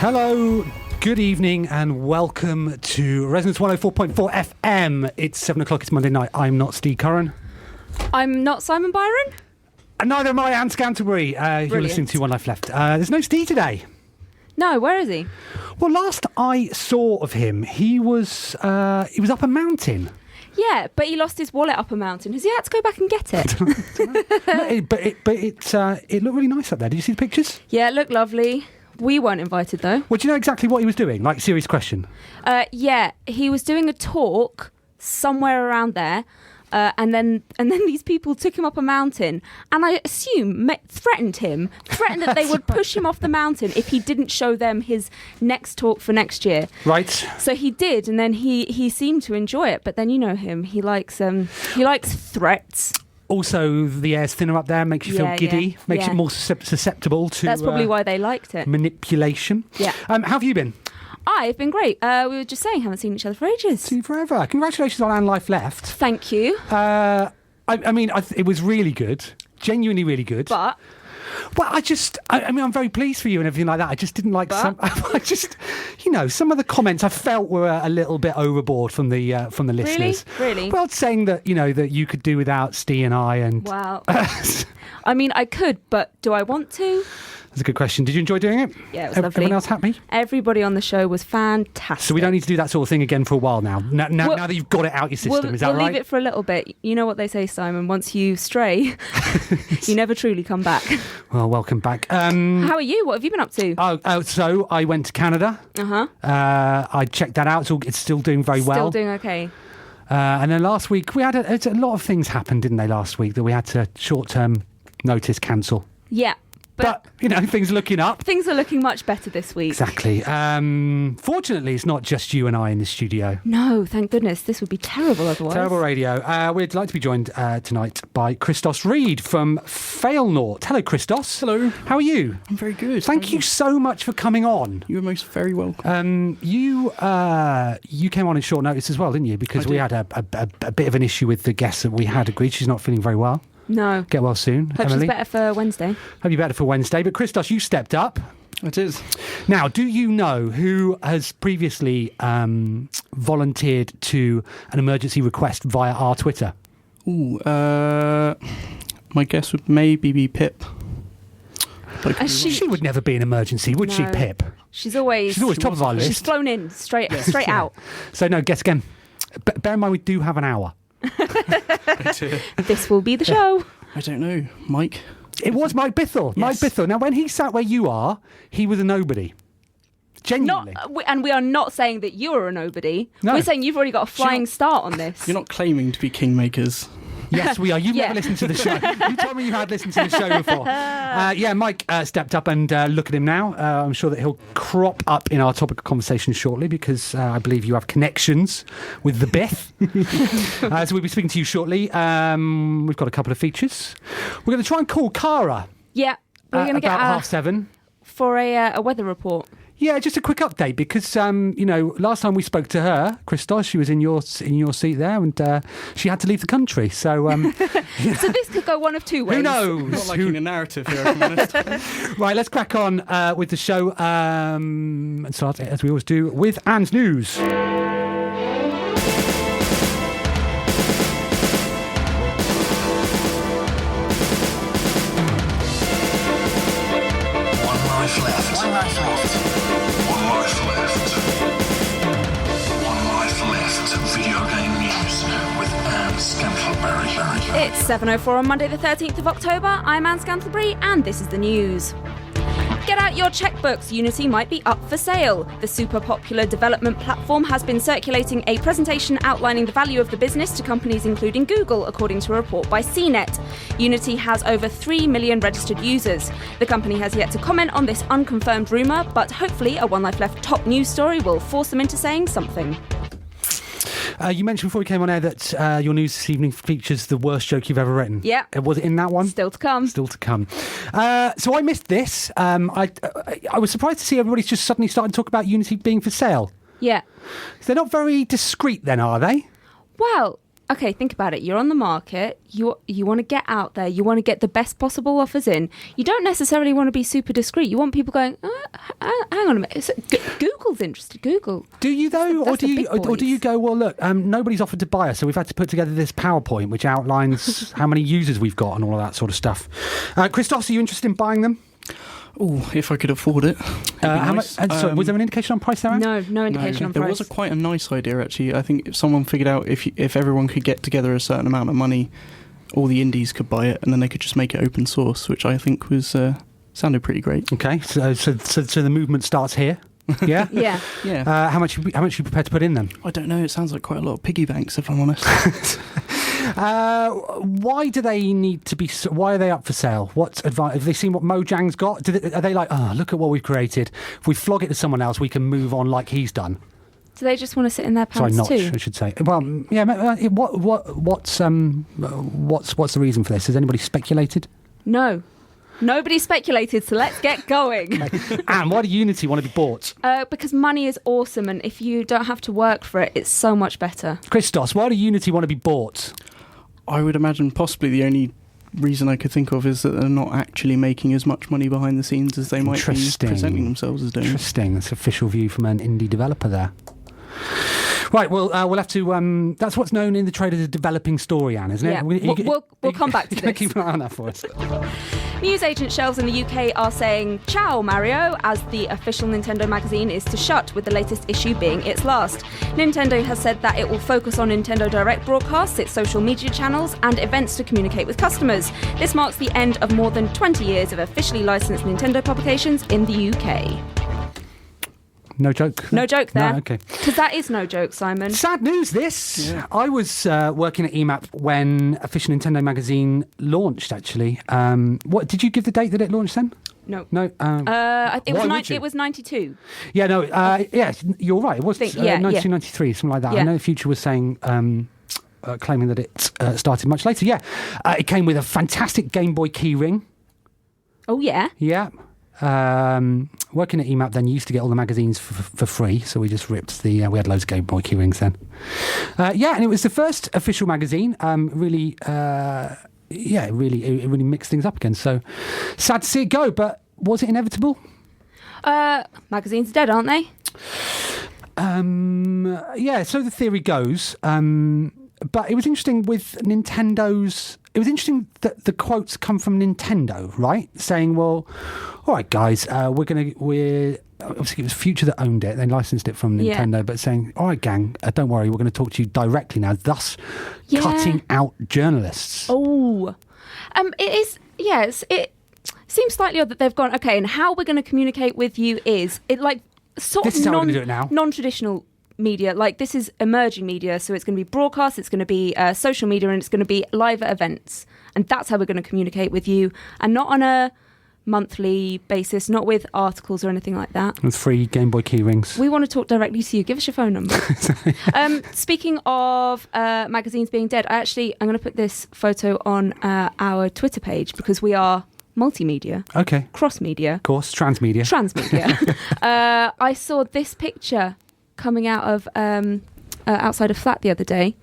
Hello, good evening, and welcome to Resonance 104.4 FM. It's 7 o'clock, it's Monday night. I'm not Steve Curran. I'm not Simon Byron. And neither am I, Anne Scantlebury. You're listening to One Life Left. There's no Steve today. No, where is he? Well, last I saw of him, he was up a mountain. Yeah, but he lost his wallet up a mountain. Has he had to go back and get it? No, it looked really nice up there. Did you see the pictures? Yeah, it looked lovely. We weren't invited, though. Well, do you know exactly what he was doing? Like, serious question. Yeah, he was doing a talk somewhere around there, and then these people took him up a mountain, and I assume threatened that they would push him off the mountain if he didn't show them his next talk for next year. Right. So he did, and then he seemed to enjoy it. But then you know him; he likes threats. Also, the air's thinner up there, makes you feel giddy, makes you more susceptible to... That's probably why they liked it. Manipulation. Yeah. How have you been? I've been great. We were just saying, haven't seen each other for ages. See you forever. Congratulations on Anne Life Left. Thank you. It was really good. Genuinely really good. But... Well, I'm very pleased for you and everything like that. I just didn't like some of the comments I felt were a little bit overboard from the listeners. Really? Well, saying that, that you could do without Steve and I and... Wow. I mean, I could, but do I want to? That's a good question. Did you enjoy doing it? Yeah, it was lovely. Everyone else happy? Everybody on the show was fantastic. So we don't need to do that sort of thing again for a while now. Now that you've got it out your system, is that right? We'll leave it for a little bit. You know what they say, Simon. Once you stray, you never truly come back. Well, welcome back. How are you? What have you been up to? So I went to Canada. Uh-huh. I checked that out. It's still doing very well. Still doing okay. And then last week, we had a lot of things happened, didn't they, last week, that we had to short-term notice cancel. Yeah. But things are looking up. Things are looking much better this week. Exactly. Fortunately, it's not just you and I in the studio. No, thank goodness. This would be terrible otherwise. Terrible radio. We're delighted to be joined tonight by Christos Reid from Failnaught. Hello, Christos. Hello. How are you? I'm very good. Thank you so much for coming on. You are most very welcome. You came on in short notice as well, didn't you? Because we had a bit of an issue with the guest that we had agreed. She's not feeling very well. No. Get well soon, Hope Emily. she's better for Wednesday. Hope you're better for Wednesday. But Christos, you stepped up. It is. Now, do you know who has previously volunteered to an emergency request via our Twitter? Ooh, my guess would maybe be Pip. She would never be an emergency, would she, Pip? She's always top of our list. She's flown in straight out. So no, guess again. Bear in mind we do have an hour. This will be the show. I don't know, Mike. It was Mike Bithell. Yes. Mike Bithell. Now, when he sat where you are, he was a nobody. Genuinely. And we are not saying that you're a nobody. No. We're saying you've already got a flying start on this. You're not claiming to be kingmakers. Yes, we are. You've never listened to the show. You told me you had listened to the show before. Mike stepped up and look at him now. I'm sure that he'll crop up in our topic of conversation shortly because I believe you have connections with the Biff. So we'll be speaking to you shortly. We've got a couple of features. We're going to try and call Cara. Yeah, we're going to get about 7:30 for a weather report. Yeah, just a quick update because last time we spoke to her, Christos, she was in your seat there, and she had to leave the country. So, so this could go one of two ways. Who knows? Not liking a narrative here, if I'm honest. Right, let's crack on with the show and start as we always do with Anne's news. It's 7:04 on Monday the 13th of October. I'm Anne Scantlebury and this is the news. Get out your checkbooks, Unity might be up for sale. The super popular development platform has been circulating a presentation outlining the value of the business to companies including Google, according to a report by CNET. Unity has over 3 million registered users. The company has yet to comment on this unconfirmed rumour, but hopefully a One Life Left top news story will force them into saying something. You mentioned before we came on air that your news this evening features the worst joke you've ever written. Yeah. Was it in that one? Still to come. Still to come. So I missed this. I was surprised to see everybody's just suddenly starting to talk about Unity being for sale. Yeah. They're not very discreet then, are they? Well, okay, think about it. You're on the market. You want to get out there. You want to get the best possible offers in. You don't necessarily want to be super discreet. You want people going, hang on a minute. Google's interested. Google. Do you though, That's or do you go? Well, look, nobody's offered to buy us, so we've had to put together this PowerPoint which outlines how many users we've got and all of that sort of stuff. Christos, are you interested in buying them? Oh, if I could afford it. How Nice. much? So was there an indication on price there? Anne? No indication on There price. was quite a nice idea, actually. I think if someone figured out if everyone could get together a certain amount of money, all the indies could buy it, and then they could just make it open source, which I think was sounded pretty great. Okay, so the movement starts here. Yeah. Yeah. Yeah. How much are you prepared to put in them? I don't know. It sounds like quite a lot of piggy banks, if I'm honest. Why do they need to be? Why are they up for sale? What advice have they seen? What Mojang's got? Are they like, look at what we've created? If we flog it to someone else, we can move on like he's done. Do they just want to sit in their Sorry, pants Notch, too? I should say. Well, yeah. What's the reason for this? Has anybody speculated? No. Nobody speculated, so let's get going. And why do Unity want to be bought? Because money is awesome, and if you don't have to work for it, it's so much better. Christos, why do Unity want to be bought? I would imagine possibly the only reason I could think of is that they're not actually making as much money behind the scenes as they might be presenting themselves as doing. Interesting. That's an official view from an indie developer there. Right, well, we'll have to... that's what's known in the trade as a developing story, Anne, isn't it? Yeah, we'll come back to this. Keep an eye on that for us. Newsagent shelves in the UK are saying ciao Mario, as the official Nintendo magazine is to shut, with the latest issue being its last. Nintendo has said that it will focus on Nintendo Direct broadcasts, its social media channels and events to communicate with customers. This marks the end of more than 20 years of officially licensed Nintendo publications in the UK. No joke? No joke there. No, okay. Because that is no joke, Simon. Sad news, this. Yeah. I was working at EMAP when Official Nintendo magazine launched, actually. What did you give the date that it launched then? No. No? It was 92. Yeah, no, yeah, you're right. It was 1993, something like that. Yeah. I know the Future was saying... claiming that it started much later. Yeah, it came with a fantastic Game Boy keyring. Oh, yeah? Yeah. Working at EMAP then, you used to get all the magazines for free, so we just ripped we had loads of Game Boy keyrings then. Yeah, and it was the first official magazine. It really mixed things up again. So sad to see it go, but was it inevitable? Magazines are dead, aren't they? Yeah, so the theory goes. But it was interesting with Nintendo's... It was interesting that the quotes come from Nintendo, right? Saying, well, all right, guys, we're... Obviously, it was Future that owned it. They licensed it from Nintendo, but saying, all right, gang, don't worry, we're going to talk to you directly now, thus cutting out journalists. Oh. It is... Yes, it seems slightly odd that they've gone, okay, and how we're going to communicate with you is... This is how we're going to do it now. Non-traditional media, like this is emerging media, so it's going to be broadcast, it's going to be social media, and it's going to be live at events, and that's how we're going to communicate with you, and not on a monthly basis, not with articles or anything like that. With free Game Boy keyrings. We want to talk directly to you. Give us your phone number. Speaking of magazines being dead, I'm going to put this photo on our Twitter page because we are multimedia. Okay. Cross-media. Of course, transmedia. I saw this picture coming out of outside a flat the other day.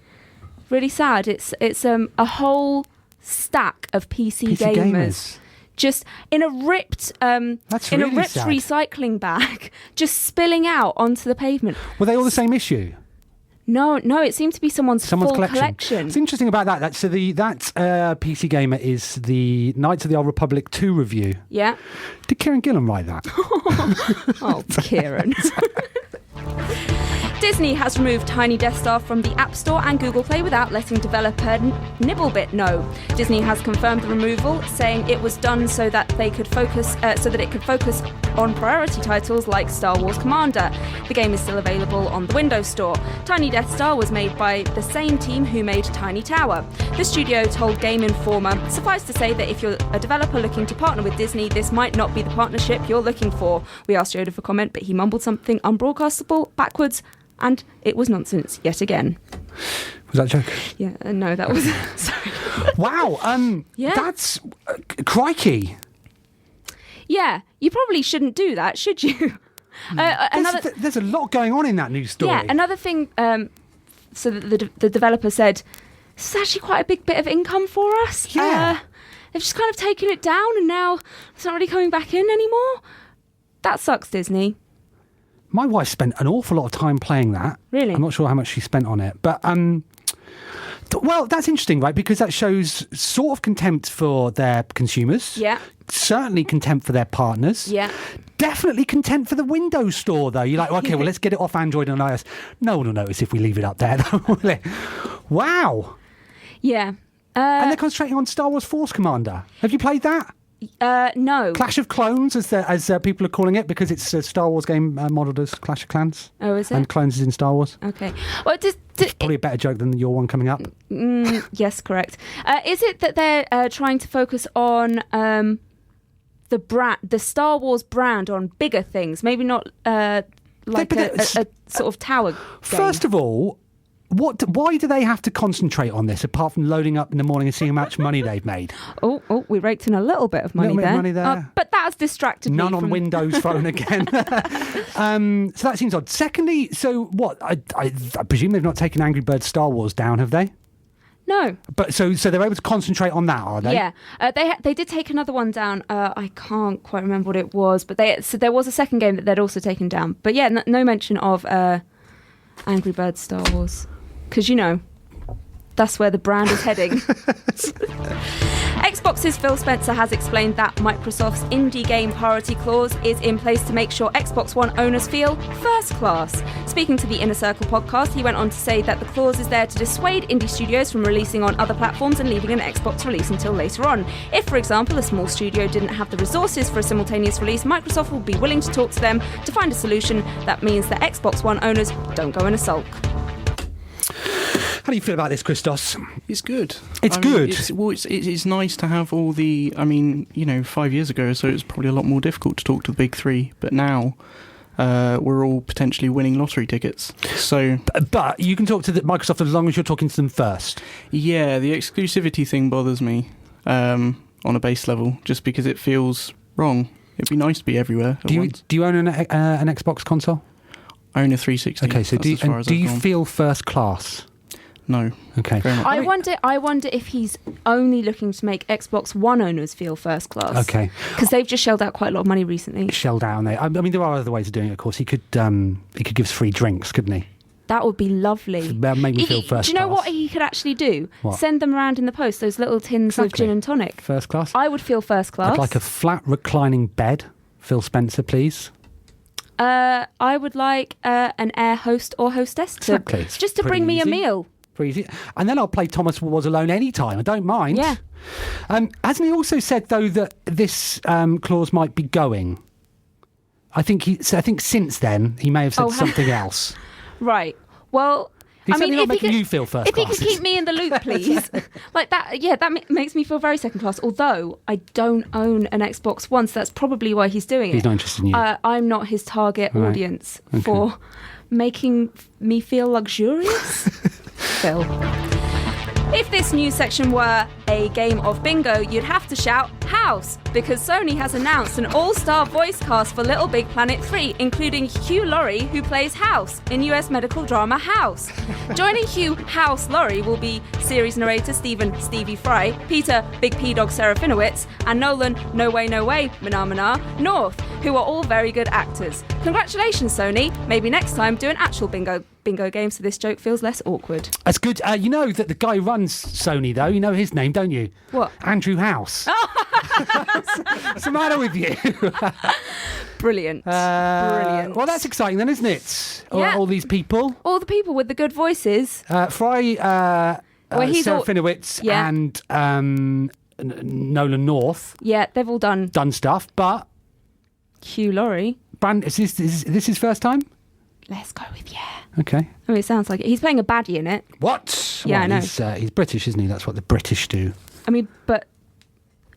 Really sad. It's a whole stack of PC gamers. Just in a ripped recycling bag, just spilling out onto the pavement. Were they all the same issue? No, it seemed to be someone's full collection. It's interesting about that. That PC gamer is the Knights of the Old Republic 2 review. Yeah. Did Kieran Gillen write that? Oh, Kieran. Disney has removed Tiny Death Star from the App Store and Google Play without letting developer Nibblebit know. Disney has confirmed the removal, saying it was done so that it could focus on priority titles like Star Wars Commander. The game is still available on the Windows Store. Tiny Death Star was made by the same team who made Tiny Tower. The studio told Game Informer, "Suffice to say that if you're a developer looking to partner with Disney, this might not be the partnership you're looking for." We asked Yoda for comment, but he mumbled something unbroadcastable backwards, and it was nonsense yet again. Was that a joke? Yeah, no, that was... Sorry. Wow, Yeah. that's... crikey. Yeah, you probably shouldn't do that, should you? There's a lot going on in that news story. Yeah, another thing, so the developer said, this is actually quite a big bit of income for us. Yeah. They've just kind of taken it down and now it's not really coming back in anymore. That sucks, Disney. My wife spent an awful lot of time playing that. Really? I'm not sure how much she spent on it. But, well, that's interesting, right? Because that shows sort of contempt for their consumers. Yeah. Certainly contempt for their partners. Yeah. Definitely contempt for the Windows Store, though. You're like, okay, well, let's get it off Android and iOS. No one will notice if we leave it up there, though, will it? Wow. Yeah. And they're concentrating on Star Wars Force Commander. Have you played that? No. Clash of Clones, as people are calling it, because it's a Star Wars game modelled as Clash of Clans. Oh, is it? And Clones is in Star Wars. Okay. Well, Probably a better joke than your one coming up. Yes, correct. Is it that they're trying to focus on the Star Wars brand on bigger things? Maybe not like a sort of tower game. First of all, why do they have to concentrate on this apart from loading up in the morning and seeing how much money they've made? Oh, we raked in a little bit of money there. But that's distracted me. None on Windows Phone again. So that seems odd. Secondly, so what? I presume they've not taken Angry Birds Star Wars down, have they? No. But so they're able to concentrate on that, are they? Yeah. They did take another one down. I can't quite remember what it was, but there was a second game that they'd also taken down. But yeah, no mention of Angry Birds Star Wars. Because, that's where the brand is heading. Xbox's Phil Spencer has explained that Microsoft's indie game priority clause is in place to make sure Xbox One owners feel first class. Speaking to the Inner Circle podcast, he went on to say that the clause is there to dissuade indie studios from releasing on other platforms and leaving an Xbox release until later on. If, for example, a small studio didn't have the resources for a simultaneous release, Microsoft will be willing to talk to them to find a solution that means that Xbox One owners don't go in a sulk. How do you feel about this, Christos? It's good. It's good. It's nice to have all the... 5 years ago, so it was probably a lot more difficult to talk to the big three. But now, we're all potentially winning lottery tickets. So, but you can talk to Microsoft as long as you're talking to them first. Yeah, the exclusivity thing bothers me on a base level, just because it feels wrong. It'd be nice to be everywhere at once. Do you own an Xbox console? I own a 360. Okay, so do you feel first class? No. Okay. I wonder if he's only looking to make Xbox One owners feel first class. Okay. Because they've just shelled out quite a lot of money recently. Shelled out on there. I mean, there are other ways of doing it. Of course, he could give us free drinks, couldn't he? That would be lovely. That made me feel first class. Do you know what he could actually do? What? Send them around in the post, those little tins of gin and tonic. First class? I would feel first class. I'd like a flat reclining bed. Phil Spencer, please. I would like an air host or hostess just to bring me a meal. Easy. And then I'll play Thomas Was Alone anytime. I don't mind. Yeah. Hasn't he also said, though, that this clause might be going? I think since then he may have said something else. Right. Well, He's not making you feel first class. If he could keep me in the loop, please. Like that, yeah, that makes me feel very second class. Although I don't own an Xbox One, so that's probably why he's doing it. He's not interested in you. I'm not his target audience for making me feel luxurious. Phil. If this news section were a game of bingo, you'd have to shout house, because Sony has announced an all-star voice cast for Little Big Planet 3, including Hugh Laurie, who plays House in US medical drama House. Joining Hugh House Laurie will be series narrator Stevie Fry, Peter Big P Dog Serafinowicz, and Nolan No Way Mana North, who are all very good actors. Congratulations, Sony. Maybe next time do an actual bingo game so this joke feels less awkward. That's good. You know that the guy who runs Sony, though, you know his name, don't you? What? Andrew House. What's the matter with you? Brilliant. Brilliant. Well, that's exciting then, isn't it? Yeah. All these people. All the people with the good voices. Fry, Well, he's Sarah all- Finowitz Yeah. and Nolan North Yeah, they've all done stuff, but Hugh Laurie. is this his first time? Let's go with yeah. Okay. I mean, it sounds like it. He's playing a baddie in it. What? Yeah, I know. He's British, isn't he? That's what the British do. I mean, but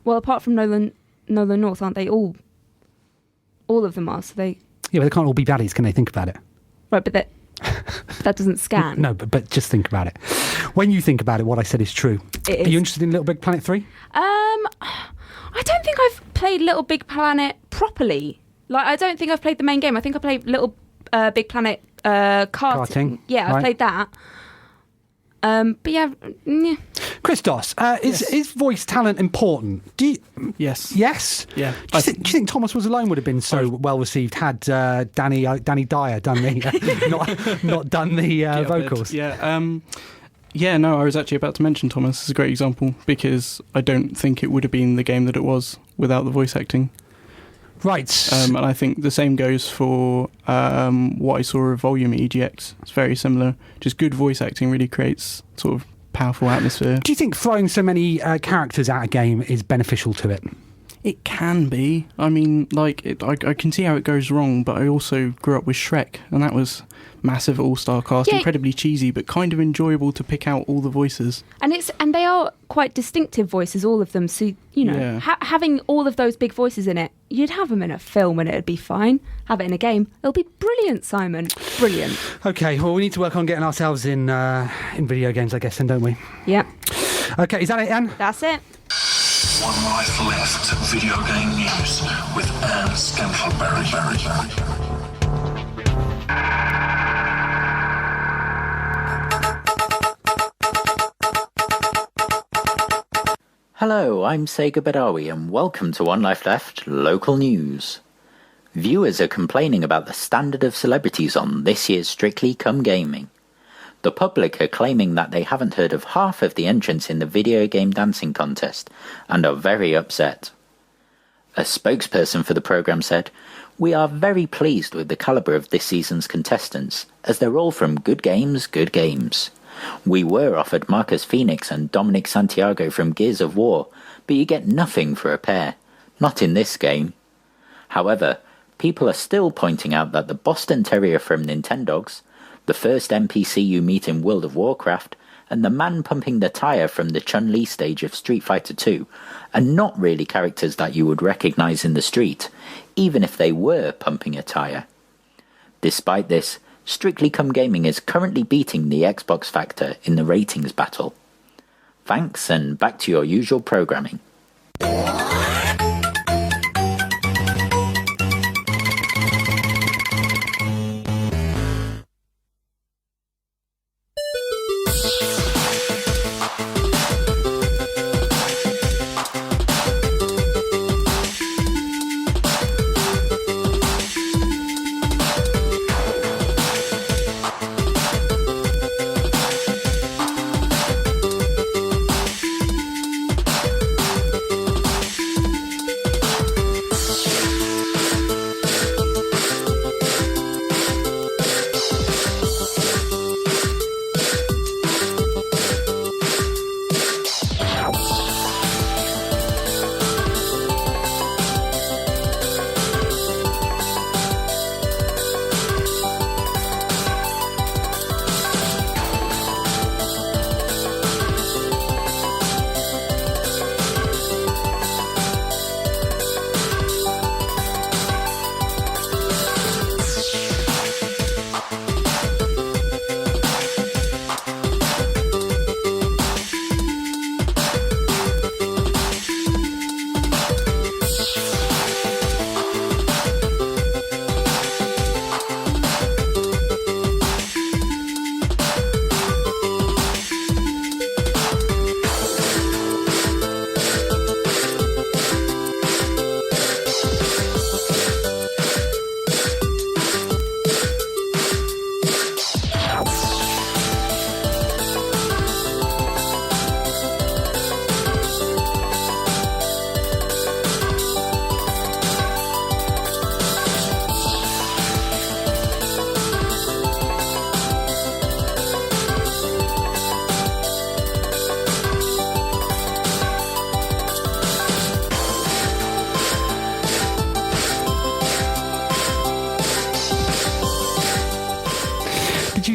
well, apart from Nolan North, aren't they all of them are? So they Yeah, but they can't all be baddies, can they? Think about it. right, but that doesn't scan. No, but just think about it. When you think about it, what I said is true. It Are is. you interested in Little Big Planet 3? I don't think I've played Little Big Planet properly. Like, I don't think I've played the main game. I think I played Little Big Planet karting. Yeah, I've right. played that. But yeah. Christos, is voice talent important? Do you, Yes. yes? Yeah. Do you think Thomas Was Alone would have been so well received had Danny Dyer done the not done the vocals? Yeah. Yeah, no, I was actually about to mention Thomas as a great example because I don't think it would have been the game that it was without the voice acting. Right. And I think the same goes for what I saw of Volume EGX. It's very similar. Just good voice acting really creates sort of powerful atmosphere. Do you think throwing so many characters at a game is beneficial to it? It can be. I mean, like, I can see how it goes wrong, but I also grew up with Shrek, and that was massive all-star cast, Yeah. incredibly cheesy, but kind of enjoyable to pick out all the voices. And they are quite distinctive voices, all of them. So, you know, Yeah. having all of those big voices in it, you'd have them in a film and it'd be fine. Have it in a game, it'll be brilliant, Simon. Brilliant. Okay, well, we need to work on getting ourselves in video games, I guess, then, don't we? Yeah, Okay, is that it, Anne? that's it. One Life Left video game news with Anne Scantleberry. Hello, I'm Sega Badawi and welcome to One Life Left Local News. Viewers are complaining about the standard of celebrities on this year's Strictly Come Gaming. The public are claiming that they haven't heard of half of the entrants in the video game dancing contest and are very upset. A spokesperson for the programme said, "We are very pleased with the calibre of this season's contestants, as they're all from good games. We were offered Marcus Phoenix and Dominic Santiago from Gears of War, but you get nothing for a pair. Not in this game." However, people are still pointing out that the Boston Terrier from Nintendogs, the first NPC you meet in World of Warcraft, and the man pumping the tyre from the Chun-Li stage of Street Fighter 2 are not really characters that you would recognise in the street, even if they were pumping a tyre. Despite this, Strictly Come Gaming is currently beating the Xbox factor in the ratings battle. Thanks, and back to your usual programming.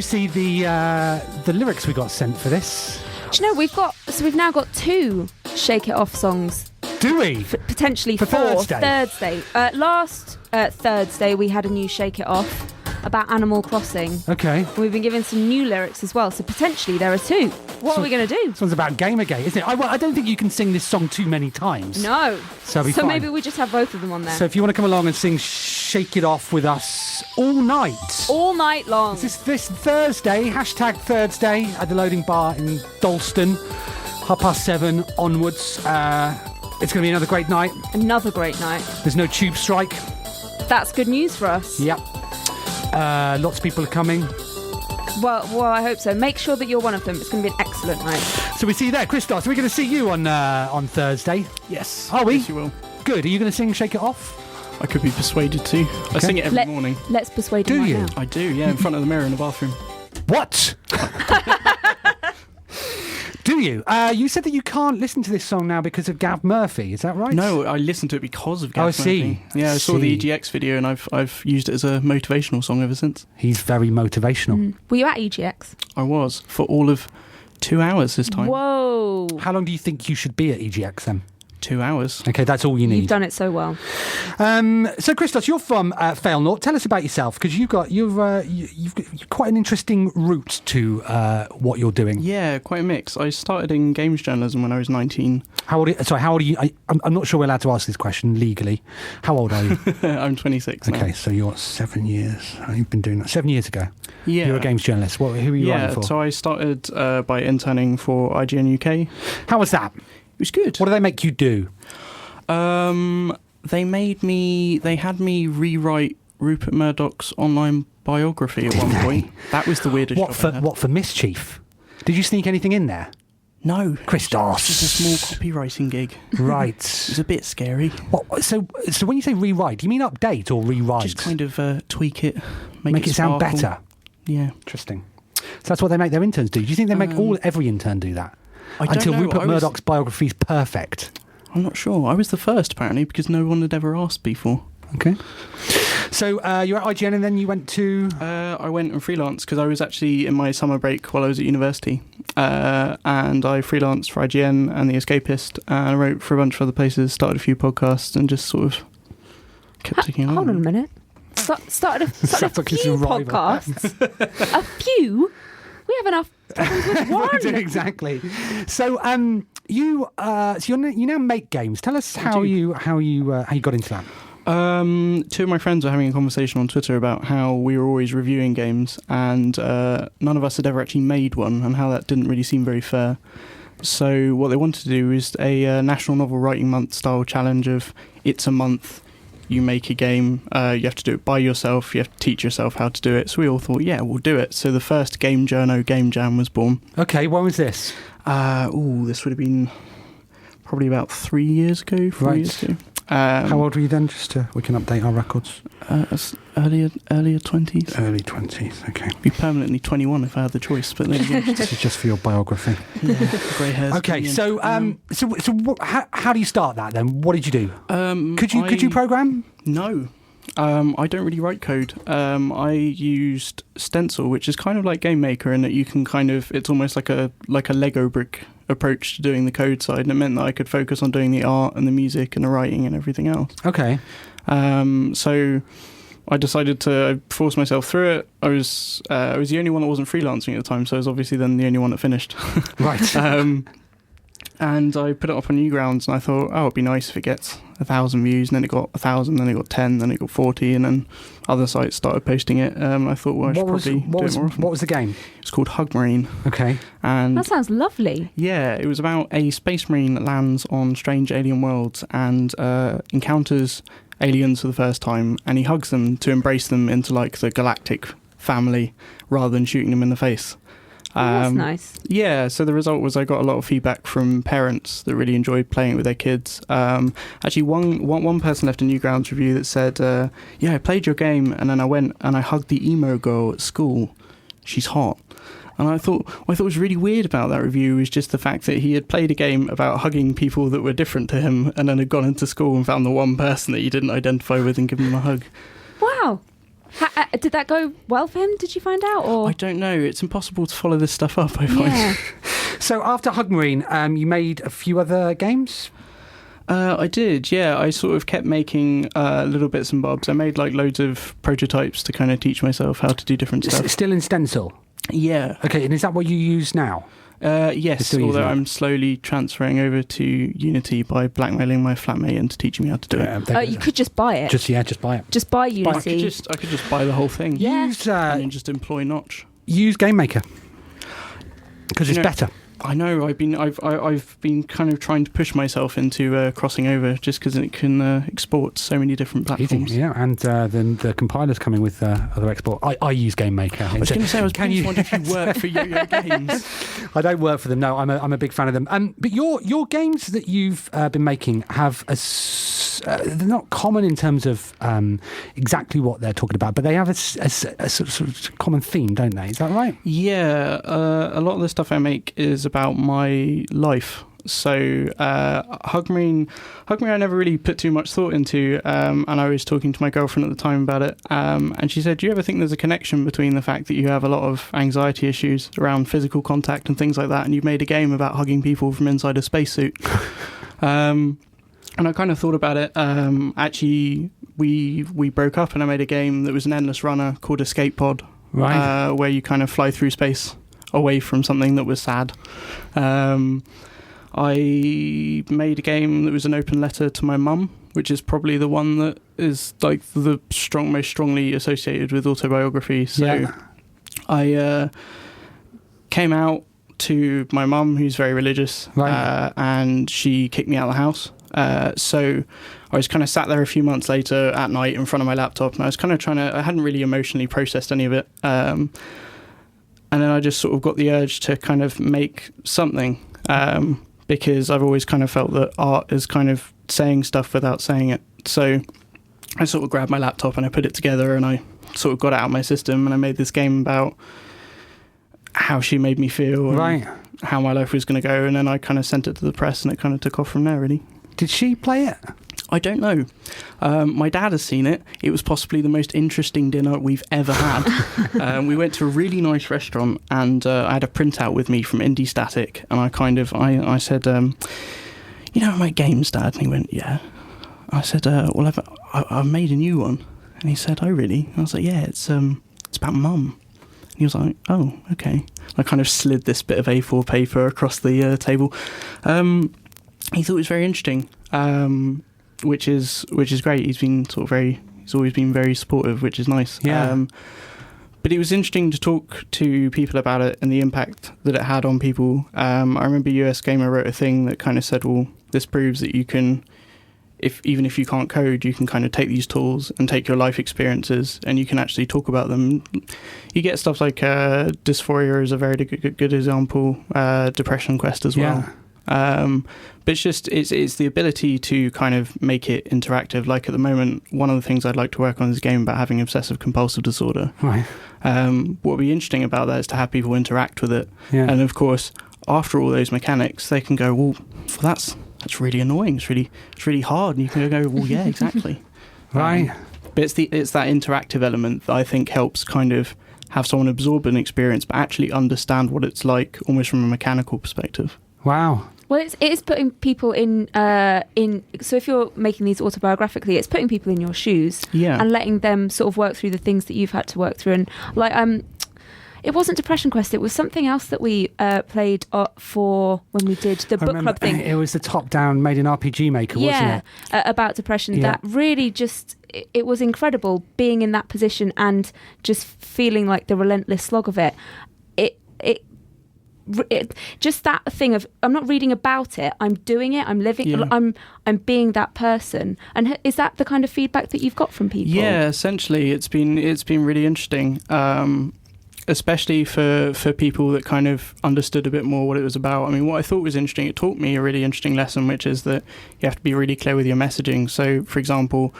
see the lyrics we got sent for this? Do you know we've now got 2 Shake It Off songs. Do we? Potentially For 4. Thursday? Last Thursday we had a new Shake It Off about Animal Crossing. Okay. We've been given some new lyrics as well, so potentially there are 2. What are we going to do? This one's about Gamergate, isn't it? I don't think you can sing this song too many times. No. So maybe we just have both of them on there. So if you want to come along and sing Shake It Off with us all night. All night long. This Thursday, #Thursday at the Loading Bar in Dalston, 7:30 onwards. It's going to be another great night. Another great night. There's no tube strike. That's good news for us. Yep. Lots of people are coming. Well, I hope so. Make sure that you're one of them. It's going to be an excellent night. So we see you there. Christos, we're going to see you on Thursday. Yes. Are we? Yes, you will. Good. Are you going to sing Shake It Off? I could be persuaded to. I sing it every morning. Let's persuade Do him right you? now. I do, yeah, in front of the mirror in the bathroom. What? Do you? You said that you can't listen to this song now because of Gav Murphy. Is that right? No, I listened to it because of Gav I see. Murphy. Yeah, I saw the EGX video and I've used it as a motivational song ever since. He's very motivational. Were you at EGX? I was, for all of 2 hours this time. Whoa. How long do you think you should be at EGX then? 2 hours. Okay, that's all you need. You've done it so well. So, Christos, you're from Failnaught. Tell us about yourself, because you've got quite an interesting route to what you're doing. Yeah, quite a mix. I started in games journalism when I was 19. How old are you? I'm not sure we're allowed to ask this question legally. How old are you? I'm 26 now. Okay, so you're 7 years. You've been doing that 7 years ago. Yeah. You're a games journalist. Who are you writing for? So I started by interning for IGN UK. How was that? It was good. What do they make you do? They had me rewrite Rupert Murdoch's online biography at one point. That was the weirdest job I had. What for mischief? Did you sneak anything in there? No. Christos. Just a small copywriting gig. Right. It was a bit scary. So when you say rewrite, do you mean update or rewrite? Just kind of tweak it, make it sound sparkle. better. Yeah. Interesting. So that's what they make their interns do. Do you think they make every intern do that? I don't Until know. Rupert Murdoch's biography is perfect. I'm not sure. I was the first, apparently, because no one had ever asked before. Okay. So you're at IGN and then you went to... I went and freelanced because I was actually in my summer break while I was at university. And I freelanced for IGN and The Escapist. And I wrote for a bunch of other places, started a few podcasts and just sort of kept ticking along. Hold on a minute. Started a few podcasts. A few? We have enough with one. Exactly. So you now make games. Tell us how you got into that. Two of my friends were having a conversation on Twitter about how we were always reviewing games and none of us had ever actually made one, and how that didn't really seem very fair. So what they wanted to do is a National Novel Writing Month style challenge of it's a month, you make a game, you have to do it by yourself, you have to teach yourself how to do it. So we all thought, yeah, we'll do it. So the first Game Journo Game Jam was born. Okay, when was this? This would have been probably about 3 years ago, 4 years ago. How old were you then, just so we can update our records? Earlier 20s. Early 20s, okay. Be permanently 21 if I had the choice, but there you go. This is just for your biography. Yeah, grey hairs. Okay, so how do you start that then? What did you do? Could you program? No. I don't really write code. I used Stencil, which is kind of like Game Maker in that you can it's almost like a Lego brick approach to doing the code side, and it meant that I could focus on doing the art and the music and the writing and everything else. Okay. So I decided to force myself through it. I was the only one that wasn't freelancing at the time, so I was obviously then the only one that finished. Right. And I put it up on Newgrounds, and I thought, it'd be nice if it gets 1,000 views, and then it got 1,000, then it got 10, then it got 40, and then other sites started posting it. I thought, well, I should probably do it more often. What was the game? It's called Hug Marine. Okay. And that sounds lovely. Yeah, it was about a space marine that lands on strange alien worlds and encounters aliens for the first time, and he hugs them to embrace them into like the galactic family rather than shooting them in the face. That's nice. Yeah, so the result was I got a lot of feedback from parents that really enjoyed playing it with their kids. Actually, one person left a Newgrounds review that said, yeah, I played your game and then I went and I hugged the emo girl at school. She's hot. And I thought what was really weird about that review was just the fact that he had played a game about hugging people that were different to him and then had gone into school and found the one person that he didn't identify with and given them a hug. Wow. Did that go well for him? Did you find out? Or I don't know. It's impossible to follow this stuff up, I find. yeah. So after Hugmarine, you made a few other games? I did, yeah. I sort of kept making little bits and bobs. I made like loads of prototypes to kind of teach myself how to do different stuff. Still in stencil? Yeah. Okay, and is that what you use now? Yes, although I'm slowly transferring over to Unity by blackmailing my flatmate into teaching me how to do it. You could just buy it. Just buy it. Just buy Unity. I could just buy the whole thing. Yeah. Use, and then just employ Notch. Use Game Maker. Because it's better. I know. I've been kind of trying to push myself into crossing over, just because it can export so many different platforms. Yeah, and then the compiler's coming with other export. I use Game Maker. I was going to say, I was wondering if you work for Yo-Yo Games. I don't work for them. No, I'm a big fan of them. But your games that you've been making have they're not common in terms of exactly what they're talking about, but they have a sort of common theme, don't they? Is that right? Yeah, a lot of the stuff I make is about my life. So Hugmarine I never really put too much thought into, and I was talking to my girlfriend at the time about it, and she said, do you ever think there's a connection between the fact that you have a lot of anxiety issues around physical contact and things like that, and you've made a game about hugging people from inside a spacesuit? And I kind of thought about it. Actually, we broke up and I made a game that was an endless runner called Escape Pod, right? Where you kind of fly through space away from something that was sad. I made a game that was an open letter to my mum, which is probably the one that is like the most strongly associated with autobiography. So I came out to my mum, who's very religious, and she kicked me out of the house. So I was kind of sat there a few months later at night in front of my laptop, and I was kind of I hadn't really emotionally processed any of it. And then I just sort of got the urge to kind of make something, because I've always kind of felt that art is kind of saying stuff without saying it. So I sort of grabbed my laptop and I put it together and I sort of got it out of my system, and I made this game about how she made me feel and how my life was going to go. And then I kind of sent it to the press and it kind of took off from there, really. Did she play it? I don't know. My dad has seen it. It was possibly the most interesting dinner we've ever had. We went to a really nice restaurant, and I had a printout with me from Indie Static, and I said, you know, I make games, Dad? And he went, yeah. I said, well, I've made a new one. And he said, oh, really? And I was like, yeah, it's about Mum. And he was like, oh, okay. I kind of slid this bit of A4 paper across the table. He thought it was very interesting, which is great. He's always been very supportive, which is nice. Yeah. But it was interesting to talk to people about it and the impact that it had on people. I remember US Gamer wrote a thing that kind of said, well, this proves that you can, even if you can't code, you can kind of take these tools and take your life experiences and you can actually talk about them. You get stuff like dysphoria is a very good example, Depression Quest as well. But it's the ability to kind of make it interactive. Like at the moment, one of the things I'd like to work on is a game about having obsessive compulsive disorder. Right. What would be interesting about that is to have people interact with it. Yeah. And of course, after all those mechanics, they can go, well, that's really annoying. It's really hard. And you can go, well, yeah, exactly. Right. But it's that interactive element that I think helps kind of have someone absorb an experience, but actually understand what it's like almost from a mechanical perspective. Wow. Well, it is putting people in. So if you're making these autobiographically, it's putting people in your shoes, and letting them sort of work through the things that you've had to work through. And like, it wasn't Depression Quest; it was something else that we played for when we did the book club thing. It was the top-down made in RPG Maker, wasn't it? About depression. That really just it was incredible being in that position and just feeling like the relentless slog of it. Just that thing of I'm not reading about it, I'm doing it, I'm living, I'm being that person. And is that the kind of feedback that you've got from people? Yeah, essentially, it's been really interesting, especially for people that kind of understood a bit more what it was about. I mean, what I thought was interesting, it taught me a really interesting lesson, which is that you have to be really clear with your messaging. So, for example,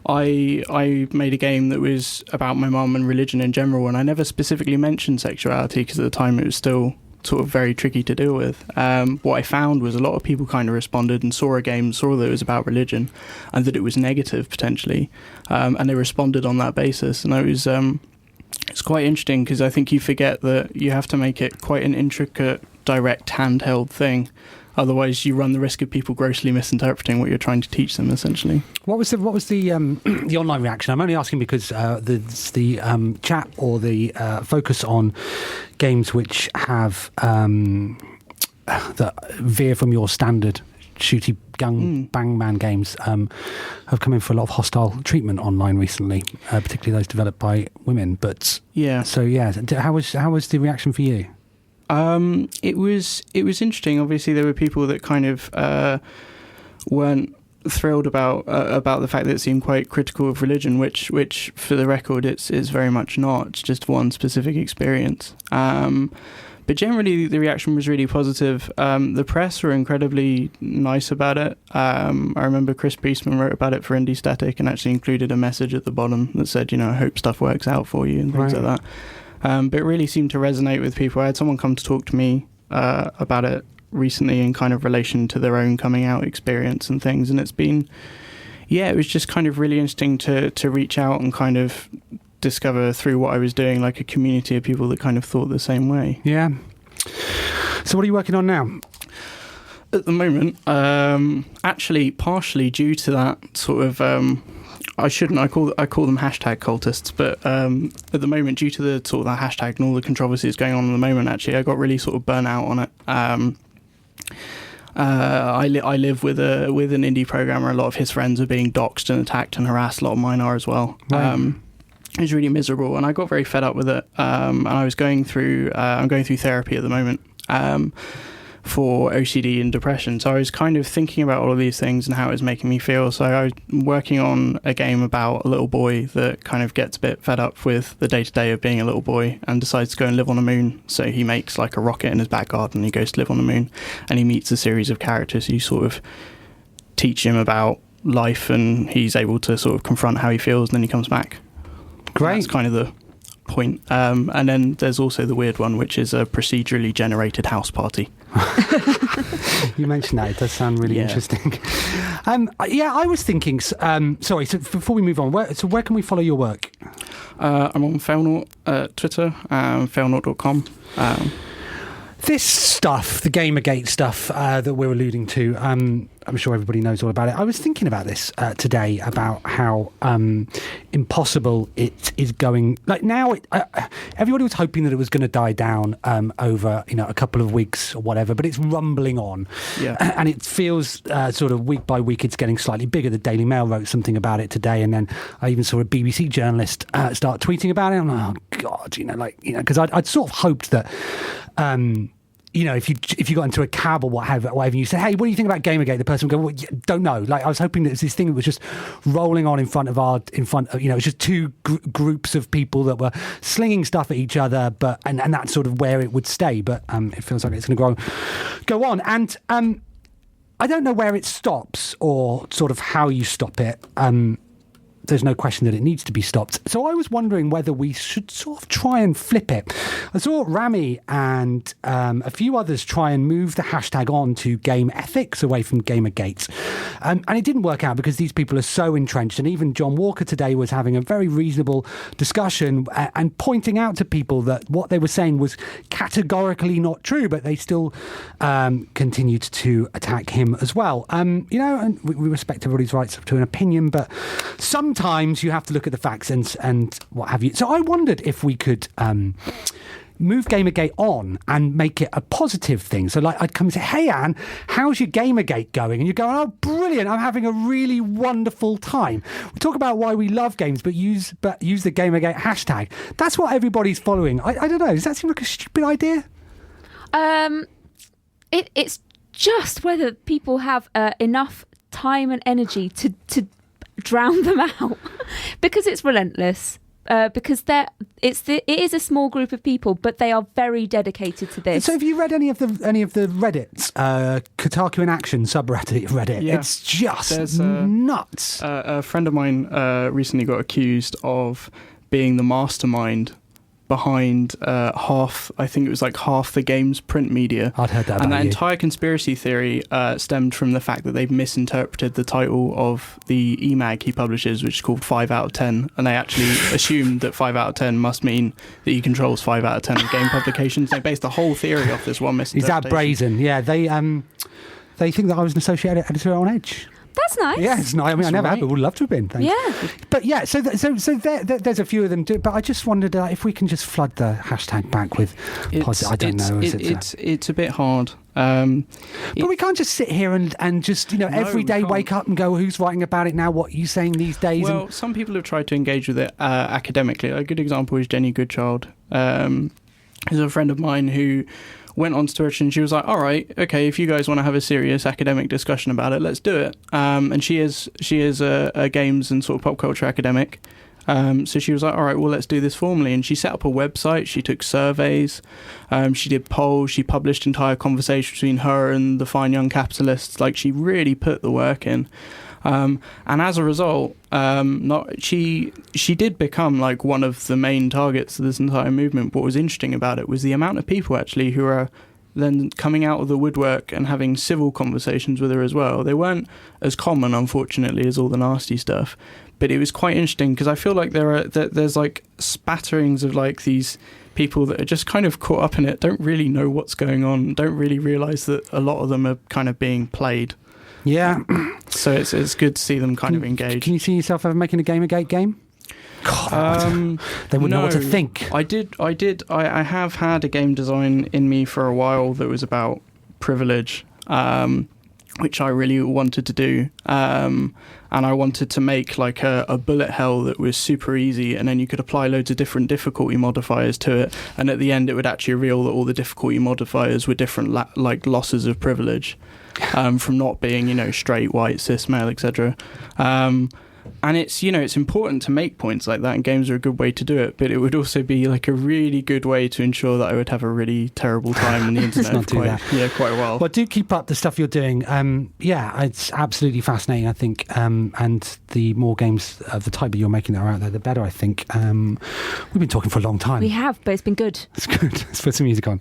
I made a game that was about my mum and religion in general, and I never specifically mentioned sexuality because at the time it was still sort of very tricky to deal with. What I found was a lot of people kind of responded and saw that it was about religion and that it was negative potentially, and they responded on that basis. And it's quite interesting because I think you forget that you have to make it quite an intricate, direct, handheld thing. Otherwise, you run the risk of people grossly misinterpreting what you're trying to teach them, essentially. What was the the online reaction? I'm only asking because the chat or the focus on games which have that veer from your standard shooty bang man games have come in for a lot of hostile treatment online recently, particularly those developed by women. But yeah, how was the reaction for you? It was interesting. Obviously, there were people that kind of weren't thrilled about the fact that it seemed quite critical of religion, which for the record, it's very much not. It's just one specific experience. But generally, the reaction was really positive. The press were incredibly nice about it. I remember Chris Priestman wrote about it for Indie Static and actually included a message at the bottom that said, I hope stuff works out for you and things like that. But it really seemed to resonate with people. I had someone come to talk to me about it recently in kind of relation to their own coming out experience and things. And it's been, it was just kind of really interesting to reach out and kind of discover through what I was doing, like a community of people that kind of thought the same way. Yeah. So what are you working on now? At the moment, actually partially due to that sort of... I call them hashtag cultists, but at the moment, due to the sort of that hashtag and all the controversies going on at the moment, actually, I got really sort of burnt out on it. I live with an indie programmer. A lot of his friends are being doxed and attacked and harassed. A lot of mine are as well. Right. It was really miserable, and I got very fed up with it. And I was going through therapy at the moment. For OCD and depression. So I was kind of thinking about all of these things and how it was making me feel. So I was working on a game about a little boy that kind of gets a bit fed up with the day-to-day of being a little boy and decides to go and live on the moon. So he makes like a rocket in his back garden. He goes to live on the moon and he meets a series of characters who sort of teach him about life, and he's able to sort of confront how he feels, and then he comes back. Great. That's kind of the point. And then there's also the weird one, which is a procedurally generated house party. You mentioned that. It does sound really interesting. I was thinking, sorry, so before we move on, where can we follow your work? I'm on Felnaut Twitter, felnaut.com. This stuff, the Gamergate stuff that we're alluding to, I'm sure everybody knows all about it. I was thinking about this today, about how impossible it is going. Like now, everybody was hoping that it was going to die down over a couple of weeks or whatever, but it's rumbling on. Yeah. And it feels sort of week by week it's getting slightly bigger. The Daily Mail wrote something about it today, and then I even saw a BBC journalist start tweeting about it. I'm like, oh God, because I'd sort of hoped that. If you got into a cab or whatever, and you said, "Hey, what do you think about Gamergate?" The person would go, "Well, don't know." Like I was hoping that it was this thing that was just rolling on in front of it's just two groups of people that were slinging stuff at each other, and that's sort of where it would stay. But it feels like it's going to go on, and I don't know where it stops or sort of how you stop it. There's no question that it needs to be stopped. So I was wondering whether we should sort of try and flip it. I saw Rami and a few others try and move the hashtag on to game ethics away from Gamergate. And it didn't work out because these people are so entrenched. And even John Walker today was having a very reasonable discussion and pointing out to people that what they were saying was categorically not true, but they still continued to attack him as well. And we respect everybody's rights to an opinion, but sometimes you have to look at the facts and what have you. So I wondered if we could move Gamergate on and make it a positive thing. So like I'd come and say, "Hey Anne, how's your Gamergate going?" And you're going, "Oh, brilliant, I'm having a really wonderful time." We talk about why we love games, but use the Gamergate hashtag. That's what everybody's following. I don't know, does that seem like a stupid idea? It's just whether people have enough time and energy to drown them out because it's relentless. Because it is a small group of people, but they are very dedicated to this. So, have you read any of the Reddits, Kotaku in Action subreddit Reddit? Yeah. It's just nuts. A friend of mine recently got accused of being the mastermind behind half the game's print media. I'd heard that and about that you. entire conspiracy theory stemmed from the fact that they've misinterpreted the title of the e-mag he publishes, which is called 5 out of 10, and they actually assumed that 5 out of 10 must mean that he controls 5 out of 10 of game publications. They based the whole theory off this one misinterpretation. He's that brazen. Yeah, they think that I was an associate editor on Edge. That's nice. Yeah, it's nice. I mean, I never have, but would love to have been. Thanks. Yeah. But yeah, so there's a few of them. But I just wondered if we can just flood the hashtag back with positive. I don't know. It's a bit hard. But we can't just sit here and just every day wake up and go, who's writing about it now? What are you saying these days? Well, some people have tried to engage with it academically. A good example is Jenny Goodchild. Who's a friend of mine who went on to Twitch and she was like, all right, okay, if you guys want to have a serious academic discussion about it, let's do it. And she is a games and sort of pop culture academic. So she was like, all right, well, let's do this formally. And she set up a website. She took surveys. She did polls. She published entire conversations between her and the fine young capitalists. Like, she really put the work in. And as a result, she did become like one of the main targets of this entire movement. What was interesting about it was the amount of people actually who are then coming out of the woodwork and having civil conversations with her as well. They weren't as common, unfortunately, as all the nasty stuff. But it was quite interesting because I feel like there's like spatterings of like these people that are just kind of caught up in it, don't really know what's going on, don't really realise that a lot of them are kind of being played. Yeah. So it's good to see them kind of engage. Can you see yourself ever making a Gamergate game? God, they wouldn't know what to think. I have had a game design in me for a while that was about privilege, which I really wanted to do. And I wanted to make like a bullet hell that was super easy, and then you could apply loads of different difficulty modifiers to it, and at the end it would actually reveal that all the difficulty modifiers were different like losses of privilege, from not being straight, white, cis, male, etc. And it's important to make points like that, and games are a good way to do it, but it would also be like a really good way to ensure that I would have a really terrible time on the internet for quite a while. Well, do keep up the stuff you're doing. It's absolutely fascinating, I think, and the more games of the type that you're making that are out there, the better, I think. We've been talking for a long time. We have, but it's been good. It's good. Let's put some music on.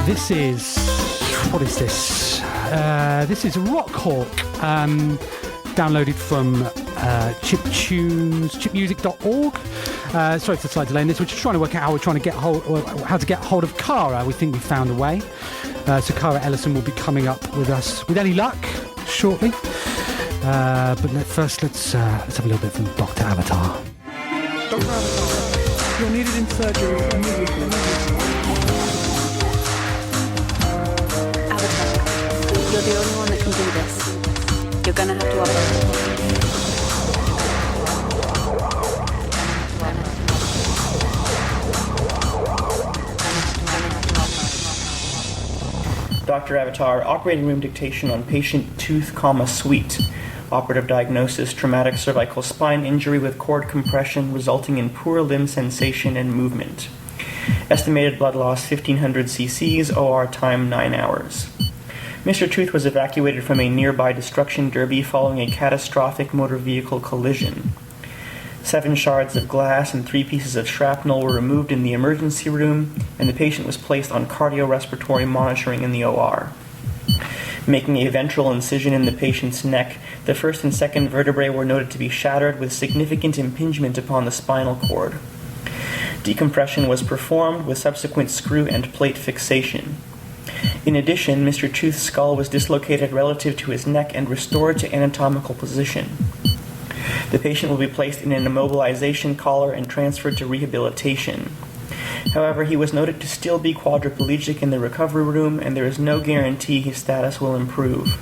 This is... What is this? This is Rockhawk, downloaded from chipmusic.org. Sorry for the slight delay in this. We're just trying to work out how to get hold of Cara. We think we found a way. So Cara Ellison will be coming up with us, with any luck, shortly. But first, let's have a little bit from Dr. Avatar. Dr. Avatar, you're needed in surgery immediately. Avatar, you're the only one that can do this. You're gonna have to operate. Dr. Avatar, operating room dictation on patient tooth, suite. Operative diagnosis, traumatic cervical spine injury with cord compression resulting in poor limb sensation and movement. Estimated blood loss 1500 cc's, OR time 9 hours. Mr. Tooth was evacuated from a nearby destruction derby following a catastrophic motor vehicle collision. 7 shards of glass and 3 pieces of shrapnel were removed in the emergency room, and the patient was placed on cardiorespiratory monitoring in the OR. Making a ventral incision in the patient's neck, the first and second vertebrae were noted to be shattered with significant impingement upon the spinal cord. Decompression was performed with subsequent screw and plate fixation. In addition, Mr. Tooth's skull was dislocated relative to his neck and restored to anatomical position. The patient will be placed in an immobilization collar and transferred to rehabilitation. However, he was noted to still be quadriplegic in the recovery room, and there is no guarantee his status will improve.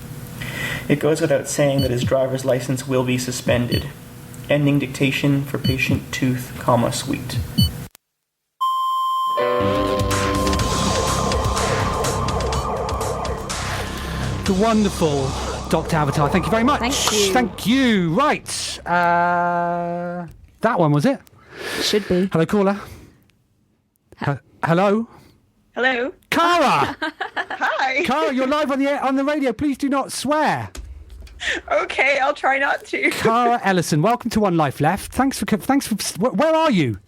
It goes without saying that his driver's license will be suspended. Ending dictation for patient tooth, suite. The wonderful Dr. Avatar. Thank you very much. Thank you. Thank you. Right. That one, was it? Should be. Hello, caller. Hello? Hello. Cara! Hi. Cara, you're live on the radio. Please do not swear. Okay, I'll try not to. Cara Ellison, welcome to One Life Left. Thanks for. Where are you?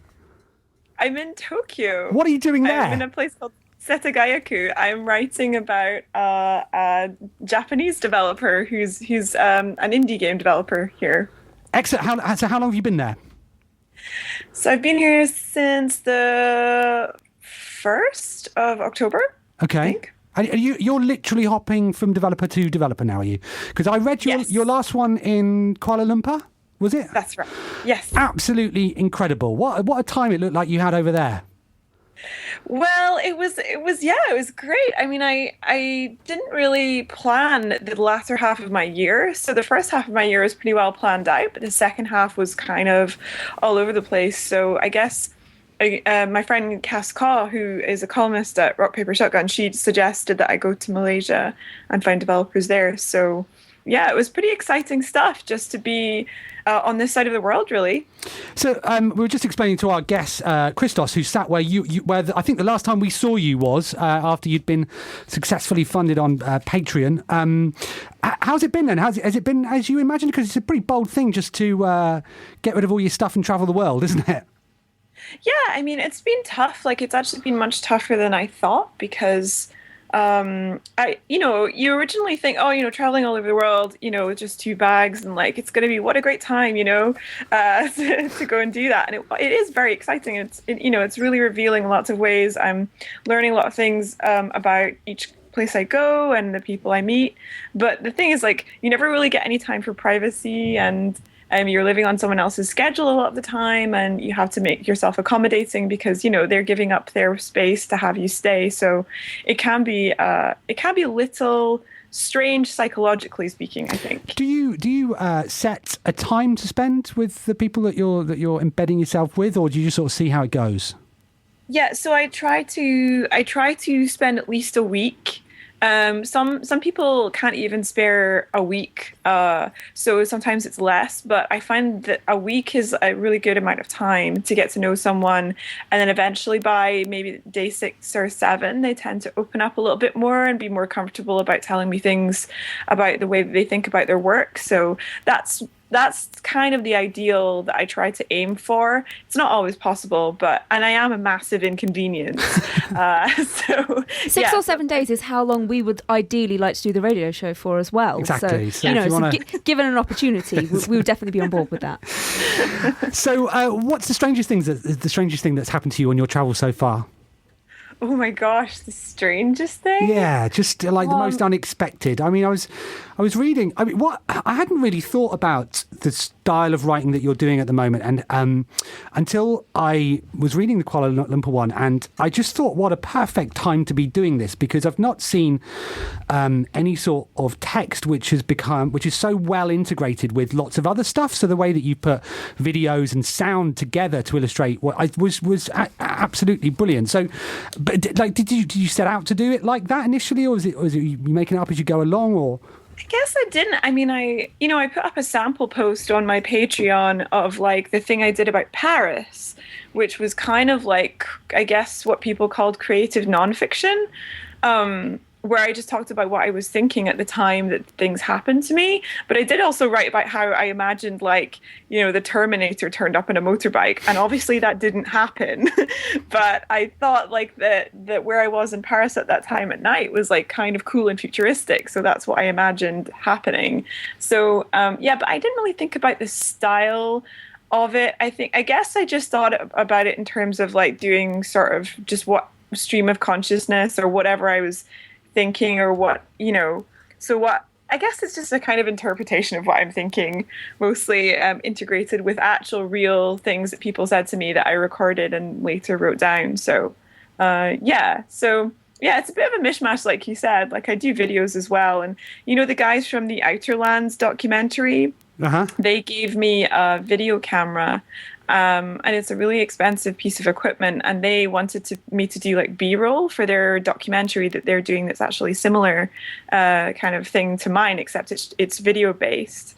I'm in Tokyo. What are you doing there? I'm in a place called Setagayaku. I'm writing about a Japanese developer who's an indie game developer here. Excellent. So how long have you been there? So I've been here since the 1st of October. Okay. I think. And you're literally hopping from developer to developer now, are you? Because I read your last one in Kuala Lumpur, was it? That's right. Yes. Absolutely incredible. What a time it looked like you had over there. Well, it was great. I mean, I didn't really plan the latter half of my year. So the first half of my year was pretty well planned out, but the second half was kind of all over the place. So I guess my friend Cass Kaw, who is a columnist at Rock Paper Shotgun, she suggested that I go to Malaysia and find developers there. So yeah, it was pretty exciting stuff just to be on this side of the world, really. So we were just explaining to our guest, Christos, who sat where I think the last time we saw you was after you'd been successfully funded on Patreon. How's it been then? Has it been as you imagined? Because it's a pretty bold thing just to get rid of all your stuff and travel the world, isn't it? Yeah, I mean, it's been tough. Like, it's actually been much tougher than I thought because... you originally think, traveling all over the world, with just 2 bags and like, it's going to be, what a great time, to go and do that. And it is very exciting. It's really revealing in lots of ways. I'm learning a lot of things, about each place I go and the people I meet. But the thing is, like, you never really get any time for privacy, and you're living on someone else's schedule a lot of the time, and you have to make yourself accommodating because they're giving up their space to have you stay. So it can be a little strange psychologically speaking, I think. Do you set a time to spend with the people that you're embedding yourself with, or do you just sort of see how it goes? Yeah, so I try to spend at least a week. Some people can't even spare a week, so sometimes it's less, but I find that a week is a really good amount of time to get to know someone, and then eventually by maybe day 6 or 7 they tend to open up a little bit more and be more comfortable about telling me things about the way that they think about their work. So that's that's kind of the ideal that I try to aim for. It's not always possible, and I am a massive inconvenience. So 6 or 7 days is how long we would ideally like to do the radio show for as well. Exactly. So, given an opportunity, we would definitely be on board with that. So, what's the strangest thing that's happened to you on your travel so far? Oh my gosh, the strangest thing? Yeah, just like the most unexpected. I mean, I was reading. I mean, I hadn't really thought about the style of writing that you're doing at the moment, and until I was reading the Kuala Lumpur one, and I just thought, what a perfect time to be doing this, because I've not seen any sort of text which is so well integrated with lots of other stuff. So the way that you put videos and sound together to illustrate what was absolutely brilliant. So, but did you set out to do it like that initially, or was it you making it up as you go along, or? I guess I didn't. I mean, I put up a sample post on my Patreon of like the thing I did about Paris, which was kind of like, I guess, what people called creative nonfiction, where I just talked about what I was thinking at the time that things happened to me. But I did also write about how I imagined, like, the Terminator turned up in a motorbike, and obviously that didn't happen. But I thought like that where I was in Paris at that time at night was like kind of cool and futuristic. So that's what I imagined happening. So but I didn't really think about the style of it. I guess I just thought about it in terms of like doing sort of just what stream of consciousness or whatever I was thinking, or what, so what, I guess it's just a kind of interpretation of what I'm thinking, mostly integrated with actual real things that people said to me that I recorded and later wrote down. So it's a bit of a mishmash, like you said. Like, I do videos as well, and the guys from the Outer Lands documentary, they gave me a video camera, and it's a really expensive piece of equipment, and they wanted me to do like B-roll for their documentary that they're doing that's actually similar kind of thing to mine, except it's video based.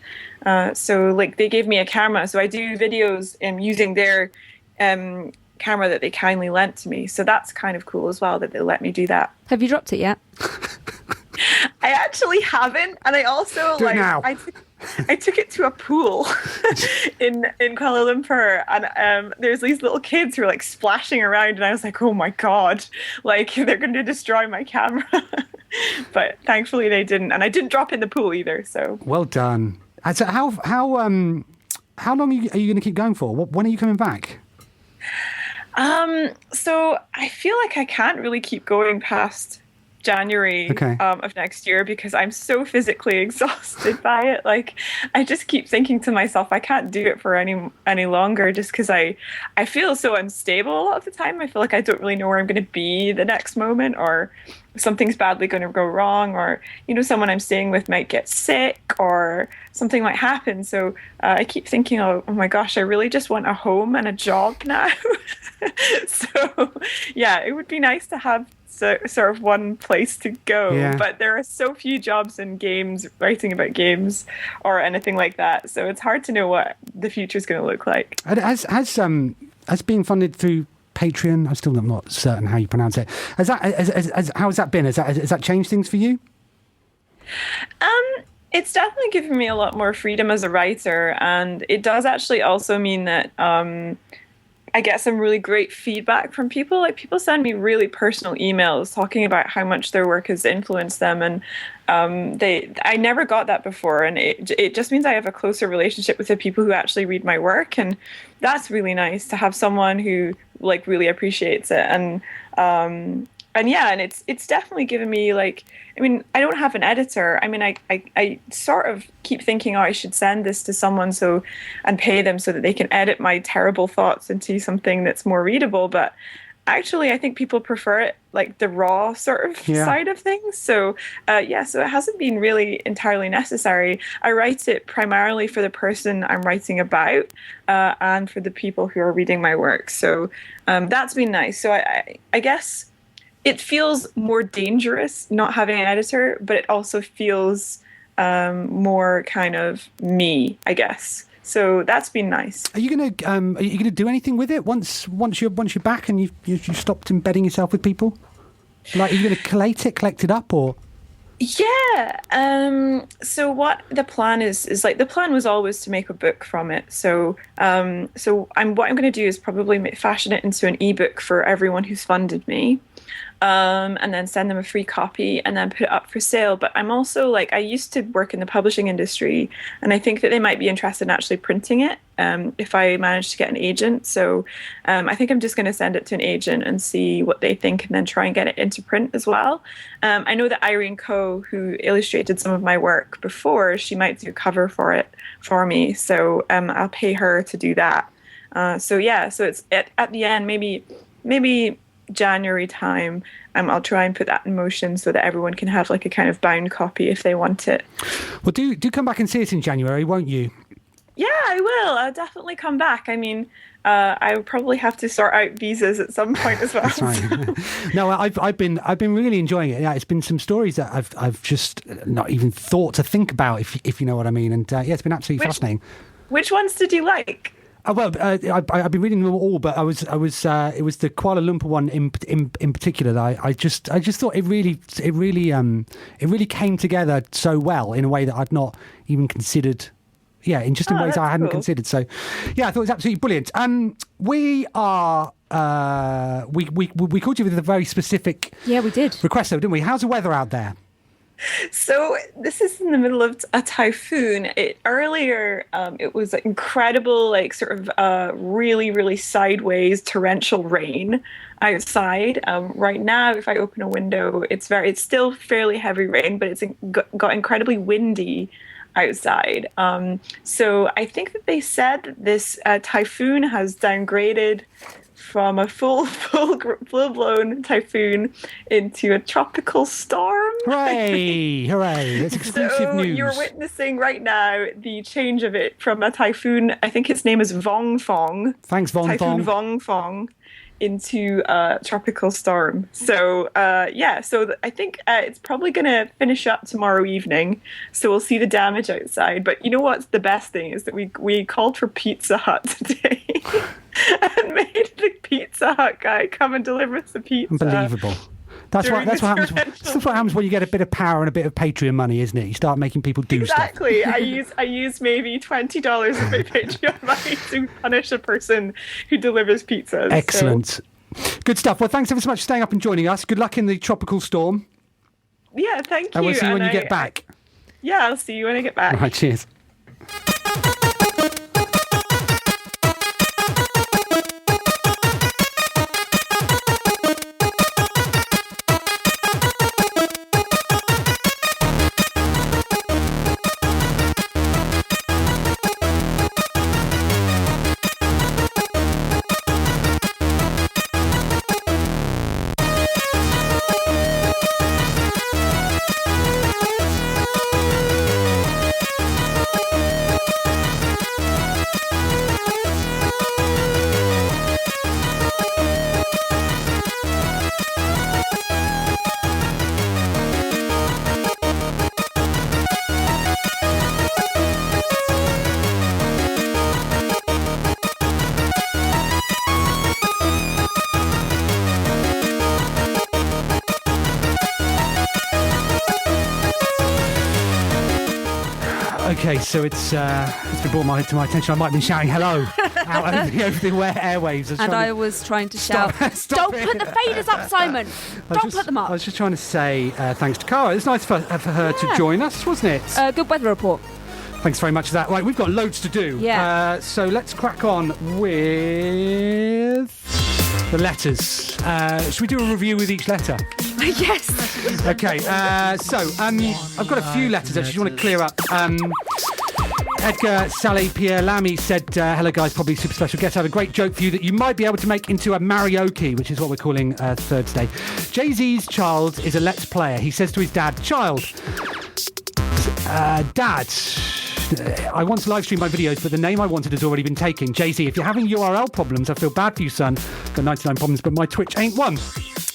So like they gave me a camera, so I do videos using their camera that they kindly lent to me. So that's kind of cool as well that they let me do that. Have you dropped it yet? I actually haven't, and I also I took it to a pool in Kuala Lumpur, and there's these little kids who are like splashing around, and I was like, oh my god, like they're going to destroy my camera. But thankfully they didn't, and I didn't drop in the pool either. So well done. So how long are you going to keep going for? When are you coming back? So I feel like I can't really keep going past January of next year, because I'm so physically exhausted by it. Like, I just keep thinking to myself, I can't do it for any longer, just because I feel so unstable a lot of the time. I feel like I don't really know where I'm going to be the next moment, or something's badly going to go wrong, or someone I'm staying with might get sick, or something might happen. So I keep thinking, oh my gosh, I really just want a home and a job now. So yeah, it would be nice to have sort of one place to go, but there are so few jobs in games, writing about games or anything like that, so it's hard to know what the future is going to look like. Has being funded through Patreon, I'm still not certain how you pronounce it, how has that been? Has that changed things for you? It's definitely given me a lot more freedom as a writer, and it does actually also mean that I get some really great feedback from people. Like, people send me really personal emails talking about how much their work has influenced them, and I never got that before, and it just means I have a closer relationship with the people who actually read my work, and that's really nice to have someone who like really appreciates it. And it's definitely given me, like, I mean, I don't have an editor. I mean, I sort of keep thinking, I should send this to someone and pay them so that they can edit my terrible thoughts into something that's more readable. But actually, I think people prefer it, like the raw sort of side of things. So so it hasn't been really entirely necessary. I write it primarily for the person I'm writing about, and for the people who are reading my work. So that's been nice. So I guess it feels more dangerous not having an editor, but it also feels more kind of me, I guess. So that's been nice. Are you gonna do anything with it once you're back and you've stopped embedding yourself with people? Like, are you gonna collect it up, or? Yeah, Yeah. So what the plan is like the plan was always to make a book from it. So what I'm going to do is probably fashion it into an ebook for everyone who's funded me. And then send them a free copy and then put it up for sale. But I'm also like, I used to work in the publishing industry, and I think that they might be interested in actually printing it if I manage to get an agent. So I think I'm just going to send it to an agent and see what they think, and then try and get it into print as well. I know that Irene Coe, who illustrated some of my work before, she might do a cover for it for me. So I'll pay her to do that. So it's at the end, maybe January time, I'll try and put that in motion so that everyone can have like a kind of bound copy if they want it. Well, do come back and see it in January, won't you? Yeah, I will. I'll definitely come back. I mean, I would probably have to sort out visas at some point as well. That's right. No, I've been really enjoying it. Yeah, it's been some stories that I've just not even thought to think about, if you know what I mean. And it's been absolutely fascinating. Which ones did you like? I've been reading them all, but it was the Kuala Lumpur one in particular that I just thought it really came together so well in a way that I'd not even considered. Yeah, in ways I hadn't considered. So, yeah, I thought it was absolutely brilliant. We called you with a very specific we did request, though, didn't we? How's the weather out there? So this is in the middle of a typhoon. Earlier, it was incredible, like sort of really, really sideways torrential rain outside. Right now, if I open a window, it's still fairly heavy rain, but it's got incredibly windy outside. So I think that they said that this typhoon has downgraded from a full-blown typhoon into a tropical storm. Hooray! Hooray! That's exclusive news. You're witnessing right now the change of it from a typhoon, I think its name is Vong Fong. Thanks, Vong Fong. Typhoon Vong Fong into a tropical storm. So, I think it's probably going to finish up tomorrow evening. So we'll see the damage outside. But you know what's the best thing is that we called for Pizza Hut today and made the Pizza Hut guy come and deliver us the pizza. Unbelievable. That's what happens. That's what happens when you get a bit of power and a bit of Patreon money, isn't it? You start making people do stuff. Exactly. I use maybe $20 of my Patreon money to punish a person who delivers pizzas. Excellent. So. Good stuff. Well, thanks ever so much for staying up and joining us. Good luck in the tropical storm. Yeah, thank you. And we'll see you when you get back. Yeah, I'll see you when I get back. All right, cheers. Okay, so it's been brought to my attention. I might have been shouting hello out over the airwaves. I was trying to shout, don't put the faders up, Simon. Don't put them up. I was just trying to say thanks to Cara. It's nice for her to join us, wasn't it? Good weather report. Thanks very much for that. Right, we've got loads to do. Yeah. So let's crack on with the letters. Should we do a review with each letter? Yes. Okay, I've got a few letters I just want to clear up. Edgar Sally Pierre Lamy said, hello guys, probably super special guest. I have a great joke for you that you might be able to make into a marioke, which is what we're calling Thursday. Jay-Z's child is a Let's Player. He says to his dad, child, Dad, I want to live stream my videos, but the name I wanted has already been taken. Jay-Z, if you're having URL problems, I feel bad for you, son. Got 99 problems, but my Twitch ain't one.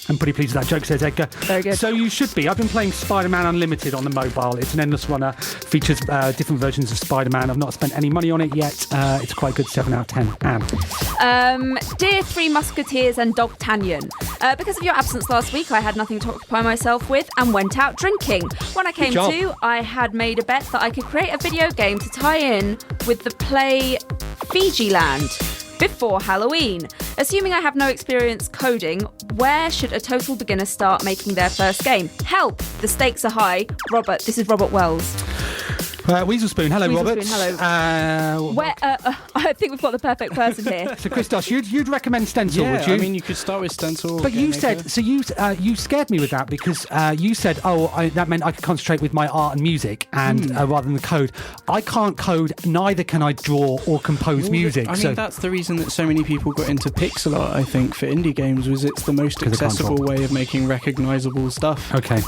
I'm pretty pleased with that joke, says Edgar. Very good. So you should be. I've been playing Spider-Man Unlimited on the mobile. It's an endless runner. Features different versions of Spider-Man. I've not spent any money on it yet. It's quite good. 7 out of 10. Anne. Dear Three Musketeers and D'Artagnan, because of your absence last week, I had nothing to occupy myself with and went out drinking. When I came to, I had made a bet that I could create a video game to tie in with the play Fiji Land before Halloween. Assuming I have no experience coding, where should a total beginner start making their first game? Help! The stakes are high. Robert, this is Robert Wells. Weasel Spoon. Hello, Robert. Hello. I think we've got the perfect person here. So, Christos, you'd recommend Stencil, Yeah, would you? I mean, you could start with Stencil. But you said, so you scared me with that because you said, that meant I could concentrate with my art and music and rather than the code. I can't code, neither can I draw or compose music. I mean, that's the reason that so many people got into pixel art, I think, for indie games, was it's the most accessible way of making recognisable stuff. Okay.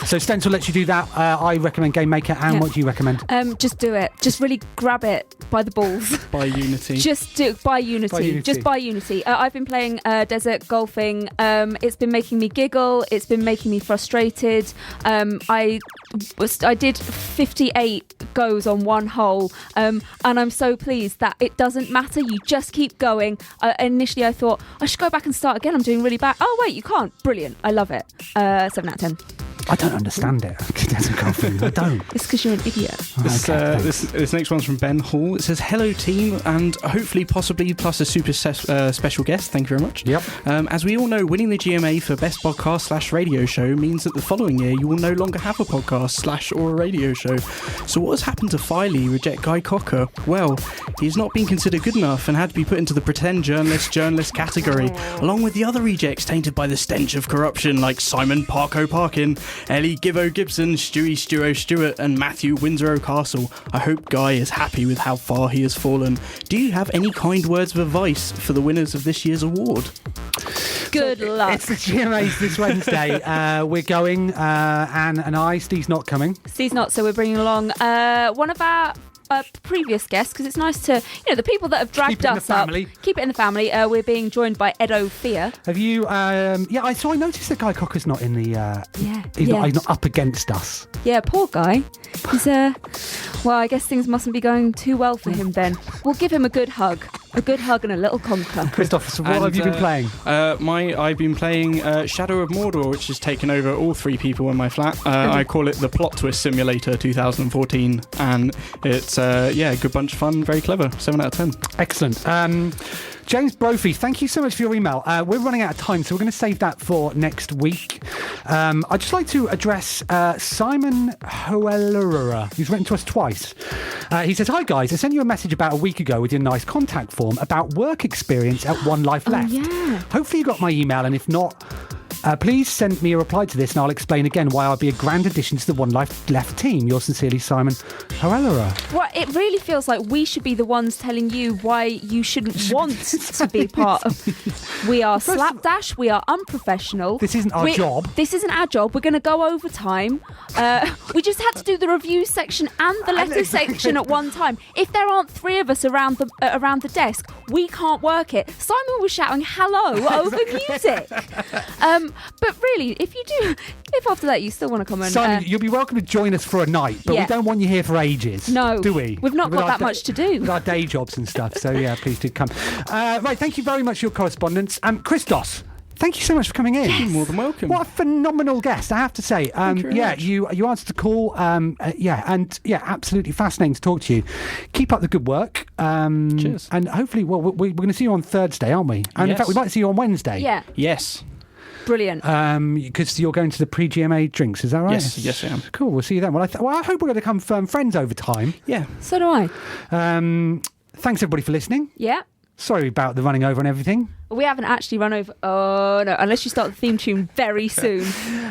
So Stencil lets you do that. I recommend Game Maker. And what do you recommend? Just do it. Just really grab it by the balls. By Unity. Just do by Unity. Just by Unity. I've been playing desert golfing. It's been making me giggle. It's been making me frustrated. I did 58 goes on one hole, and I'm so pleased that it doesn't matter. You just keep going. Initially, I thought I should go back and start again. I'm doing really bad. Oh wait, you can't. Brilliant. I love it. 7 out of 10. I don't understand it. Desert golfing. I don't. It's because you're an idiot. This next one's from Ben Hall. It says, hello team, and hopefully possibly plus a super special guest. Thank you very much. Yep. As we all know, winning the GMA for best podcast / radio show means that the following year you will no longer have a podcast / or a radio show. So what has happened to Filey reject Guy Cocker? Well, he has not been considered good enough and had to be put into the pretend journalist category, along with the other rejects tainted by the stench of corruption like Simon Parko Parkin, Ellie Gibbo Gibson, Stewie Stuo Stewart and Matthew Windsor O'Castle. I hope Guy is happy with how far he has fallen. Do you have any kind words of advice for the winners of this year's award? Good luck. It's the GMAs this Wednesday. We're going, Anne and I. Steve's not coming. Steve's not, so we're bringing along one of our previous guests, because it's nice to, the people that have dragged us up. Keep it in the family. We're being joined by Edo Fear. Have you? I noticed that Guy Cocker's not in the. He's not up against us. Yeah, poor guy. He's well, I guess things mustn't be going too well for him then. We'll give him a good hug. A good hug and a little conquer. Christopher, what have you been playing? I've been playing Shadow of Mordor, which has taken over all 3 people in my flat. I call it the Plot Twist Simulator 2014, and it's a good bunch of fun, very clever. 7 out of 10. Excellent. James Brophy, thank you so much for your email. We're running out of time, so we're going to save that for next week. I'd just like to address Simon Hoellera, who's written to us twice. He says, hi guys, I sent you a message about a week ago with your nice contact form about work experience at One Life Left. Yeah. Hopefully you got my email, and if not, please send me a reply to this and I'll explain again why I'll be a grand addition to the One Life Left team. Yours sincerely, Simon Hoellera. Well, it really feels like we should be the ones telling you why you shouldn't want to be part of. We are slapdash, we are unprofessional. This isn't our job. This isn't our job. We're going to go over time. We just had to do the review section and the letter section at one time. If there aren't 3 of us around the desk, we can't work it. Simon was shouting hello over music. But really, if after that you still want to come and... Simon, you'll be welcome to join us for a night, but we don't want you here for ages. No. Do we? We've not got that much to do. With our day jobs and stuff, so yeah, please do come. Right, thank you very much for your correspondence. Christos, thank you so much for coming in. Yes. You're more than welcome. What a phenomenal guest, I have to say. You answered the call. Absolutely fascinating to talk to you. Keep up the good work. Cheers. And hopefully, we're going to see you on Thursday, aren't we? And in fact, we might see you on Wednesday. Yeah. Yes. Brilliant. Because you're going to the pre-GMA drinks, is that right? Yes, I am. Cool, we'll see you then. Well, I hope we're going to become firm friends over time. Yeah. So do I. Thanks, everybody, for listening. Yeah. Sorry about the running over and everything. We haven't actually run over. Oh, no, unless you start the theme tune very soon.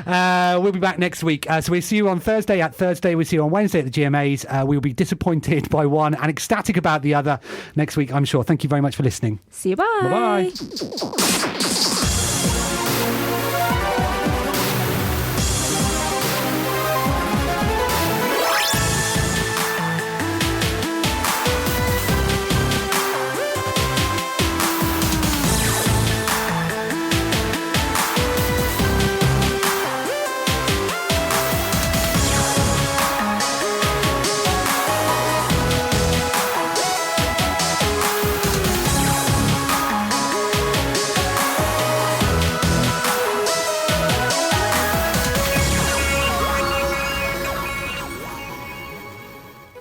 We'll be back next week. So we'll see you on Thursday at Thursday. We'll see you on Wednesday at the GMAs. We'll be disappointed by one and ecstatic about the other next week, I'm sure. Thank you very much for listening. See you, bye. Bye-bye.